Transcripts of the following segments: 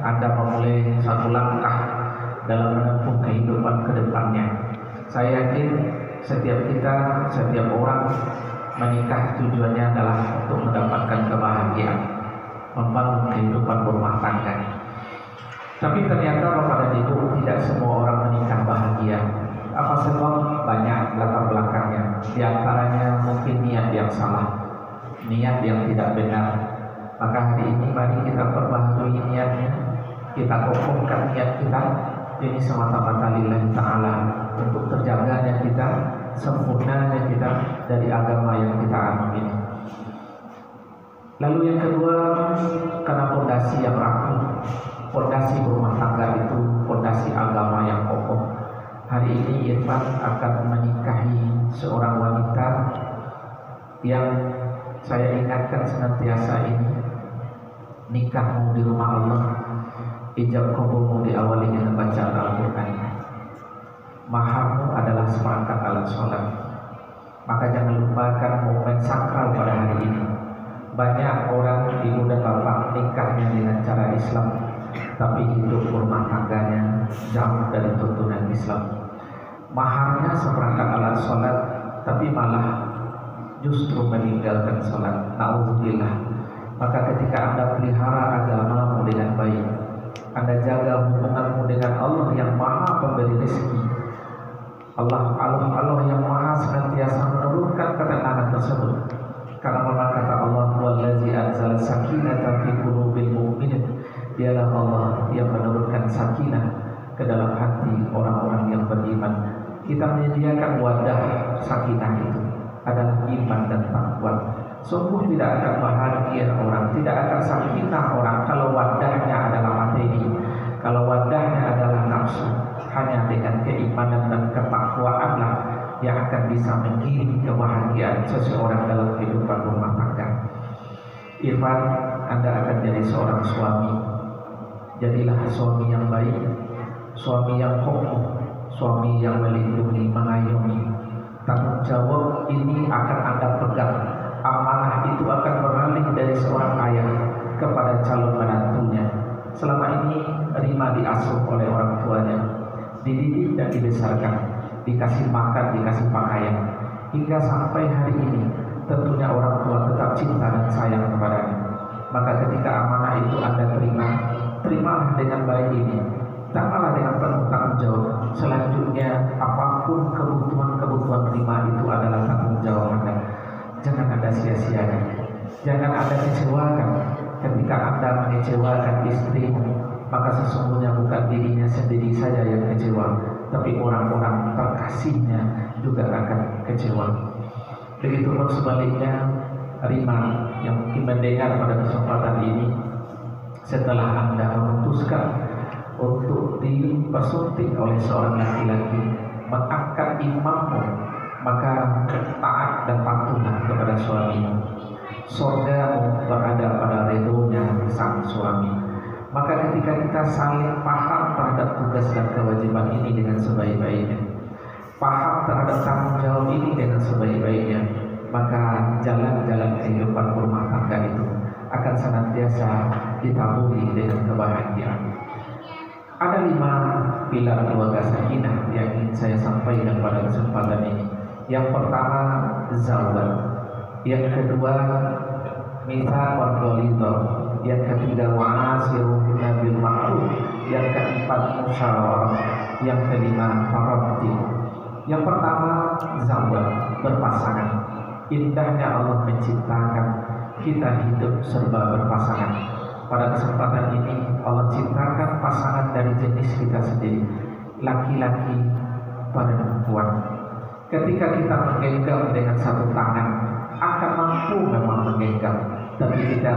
Anda memulai satu langkah dalam menempuh kehidupan ke depannya. Saya yakin setiap kita, setiap orang menikah tujuannya adalah untuk mendapatkan kebahagiaan, membangun kehidupan berumah tangga. Tapi ternyata Bapak dan Ibu, tidak semua orang menikah bahagia. Apa sebab? Banyak latar belakangnya. Di antaranya mungkin niat yang salah, niat yang tidak benar. Maka hari ini mari kita perbaharui niatnya, kita kokohkan niat kita. Ini semata-mata lillahi ta'ala, untuk terjaganya kita, sempurnanya kita dari agama yang kita anut ini. Lalu yang kedua, karena fondasi yang rapuh. Fondasi rumah tangga itu fondasi agama yang kokoh. Hari ini Irfan akan menikahi seorang wanita yang saya ingatkan senantiasa ini, nikahmu di rumah Allah, ijab kabulmu diawali dengan bacaan Al-Quran. Maharmu adalah seperangkat alat sholat. Maka jangan lupakan momen sakral pada hari ini. Banyak orang ibu dan bapak nikahnya dengan cara Islam, tapi hidup rumah tangganya jauh dari tuntunan Islam. Maharnya seperangkat alat sholat, tapi malah justru meninggalkan sholat. Na'udzubillah. Maka ketika Anda pelihara agamamu dengan baik, Anda jaga hubunganmu dengan Allah yang maha pemberi rezeki, Allah yang maha senantiasa menurunkan ketenangan tersebut. Karena memang kata Allah, wallazi anzala sakinata fi qulubil mu'minin, dialah Allah yang menurunkan sakinah ke dalam hati orang-orang yang beriman. Kita menyediakan wadah sakinah itu adalah iman dan takwa. Sungguh tidak akan bahagia orang, tidak akan sakinah orang kalau wadahnya adalah materi, kalau wadahnya adalah nafsu. Hanya dengan keimanan dan ketakwaanlah yang akan bisa mengiring kebahagiaan seseorang dalam kehidupan rumah tangga. Irfan, Anda akan jadi seorang suami. Jadilah suami yang baik, suami yang kokoh, suami yang melindungi, mengayomi. Tanggung jawab ini akan Anda pegang. Amanah itu akan beralih dari seorang ayah kepada calon menantunya. Selama ini Rima diasuh oleh orang tuanya, dididik dan dibesarkan, dikasih makan, dikasih pakaian, hingga sampai hari ini tentunya orang tua tetap cinta dan sayang kepadanya. Maka ketika amanah itu Anda terima, terimalah dengan baik ini, terimalah dengan penuh tanggung jawab. Selanjutnya apapun kebutuhan Rima itu adalah tanggung jawab Anda. Jangan Anda sia-siakan, jangan Anda kecewakan. Ketika Anda mengecewakan istrimu, maka sesungguhnya bukan dirinya sendiri saja yang kecewa, tapi orang-orang terkasihnya juga akan kecewa. Begitupun sebaliknya, Rima yang mungkin mendengar pada kesempatan ini, setelah Anda memutuskan untuk dipersunting oleh seorang laki-laki, mengangkat imammu, maka taat dan patuhlah kepada suamimu. Surgamu berada pada ridhonya sang suami. Maka ketika kita saling paham terhadap tugas dan kewajiban ini dengan sebaik-baiknya, paham terhadap tanggung jawab ini dengan sebaik-baiknya, maka jalan-jalan kehidupan rumah tangga itu akan senantiasa ditaburi dengan kebahagiaan. Ada 5 pilar keluarga sakinah yang ingin saya sampaikan pada kesempatan ini. Yang pertama, zawaj. Yang kedua, mitsaqan ghalidha. Yang ketiga, wa'ashiruhunna bil ma'ruf. Yang keempat, musyawarah. Yang kelima, taraddi. Yang pertama, zawaj, berpasangan. Indahnya Allah menciptakan kita hidup serba berpasangan. Pada kesempatan ini Allah ciptakan pasangan dari jenis kita sendiri, laki-laki pada perempuan. Ketika kita menggenggam dengan satu tangan, akan mampu memang menggenggam. Tapi kita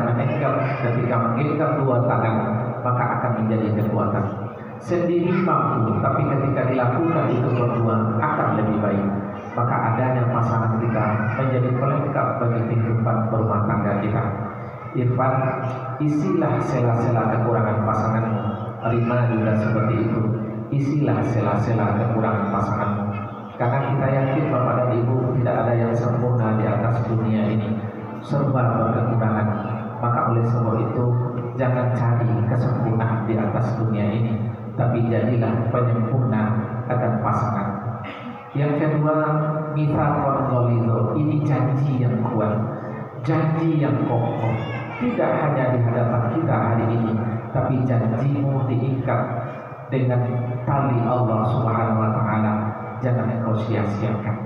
ketika menggenggam 2 tangan, maka akan menjadi kekuatan. Sendiri mampu, tapi ketika dilakukan itu berdua akan lebih baik. Maka adanya pasangan kita menjadi pelengkap bagi kehidupan berumah tangga kita. Irfan, isilah sela-sela kekurangan pasanganmu. Rima juga seperti itu. Isilah sela-sela kekurangan pasanganmu. Karena kita yakin Bapak dan Ibu tidak ada yang sempurna di atas dunia ini, serba berkekurangan. Maka oleh sebab itu jangan cari kesempurnaan di atas atas dunia ini, tapi jadilah penyempurna akan pasangan. Yang kedua, mitsaqon ghalidho, ini janji yang kuat, janji yang kokoh, tidak hanya di hadapan kita hari ini, tapi janjimu diikat dengan tali Allah Subhanahu wa taala, jangan engkau sia-siakan.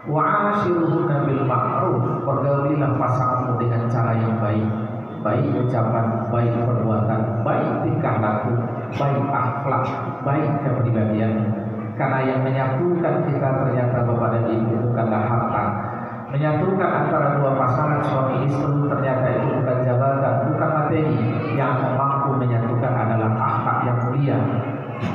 Wa ashiruhunna bil ma'ruf, pergaulilah pasanganmu dengan cara yang baik, baik ucapan, baik perbuatan, baik tingkah laku, baik akhlak, baik kepribadian. Karena yang menyatukan kita ternyata Bapak dan Ibu bukanlah harta. Menyatukan antara dua pasangan suami istri ternyata itu bukan jabatan, bukan materi. Yang mampu menyatukan adalah akhlak yang mulia,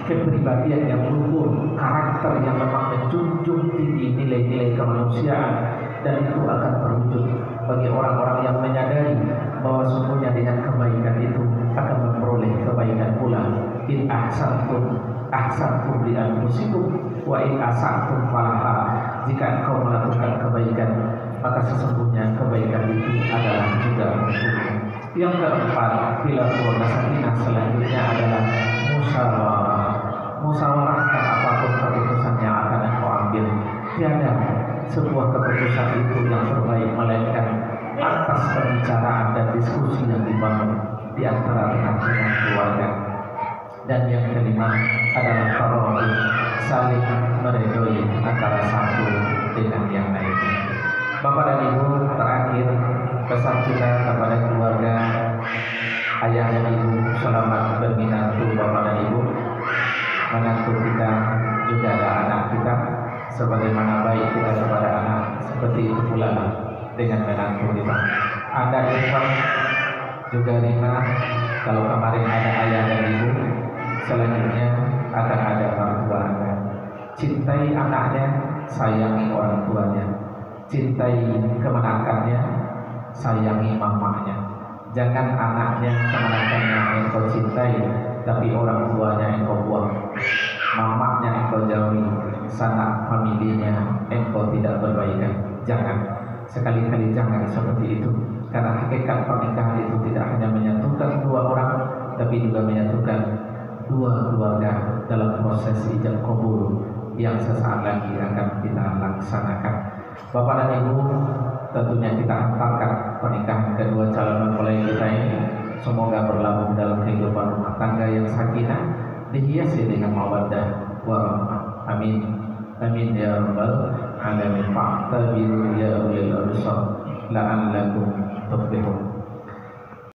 kepribadian yang luhur, karakter yang memang menjunjung tinggi nilai-nilai kemanusiaan, dan itu akan terwujud bagi orang-orang yang menyadari bahwa sungguhnya dengan kebaikan itu akan memperoleh kebaikan pula. In ahsantum li anfusikum wa in asatum falaha. Jika engkau melakukan kebaikan, maka sesungguhnya kebaikan itu adalah juga untukmu. Yang keempat, bila keluarga sakinah selanjutnya adalah musyawarah. Musyawarahkan apapun keputusan yang akan engkau ambil. Tiada sebuah keputusan itu yang terbaik melainkan atas pembicaraan dan diskusi yang dibangun di antara tengah-tengah keluarga. Dan yang kelima adalah tarawih, saling meridhoi antara satu dengan yang lain. Bapak dan Ibu, terakhir pesan kita kepada keluarga, ayah dan ibu, selamat berminatu Bapak dan Ibu. Menantu kita juga ada anak kita, sebagaimana baik kita kepada anak, seperti itu pula dengan menantu kita. Anda Irfan juga Rina, kalau kemarin ada ayah dan ibu, selanjutnya akan ada orang tua Anda. Cintai anaknya, sayangi orang tuanya. Cintai kemenakannya, sayangi mamanya. Jangan anaknya, kemenakannya engkau cintai, tapi orang tuanya engkau buang, mamanya engkau jauhi, sanak familinya engkau tidak berbaikan. Jangan, sekali-kali jangan seperti itu. Karena hakikat pernikahan itu tidak hanya menyatukan dua orang, tapi juga menyatukan dua keluarga dalam proses ijab kabul yang sesaat lagi akan kita laksanakan. Bapak dan Ibu, tentunya kita hantarkan pernikahan kedua calon mempelai kita ini, semoga berlabuh dalam kehidupan rumah tangga yang sakinah, dihiasi dengan mawaddah warahmah. Amin. Amin ya rabbal alamin. Fa'tabiru ya ulil absar la'allakum tuflihun.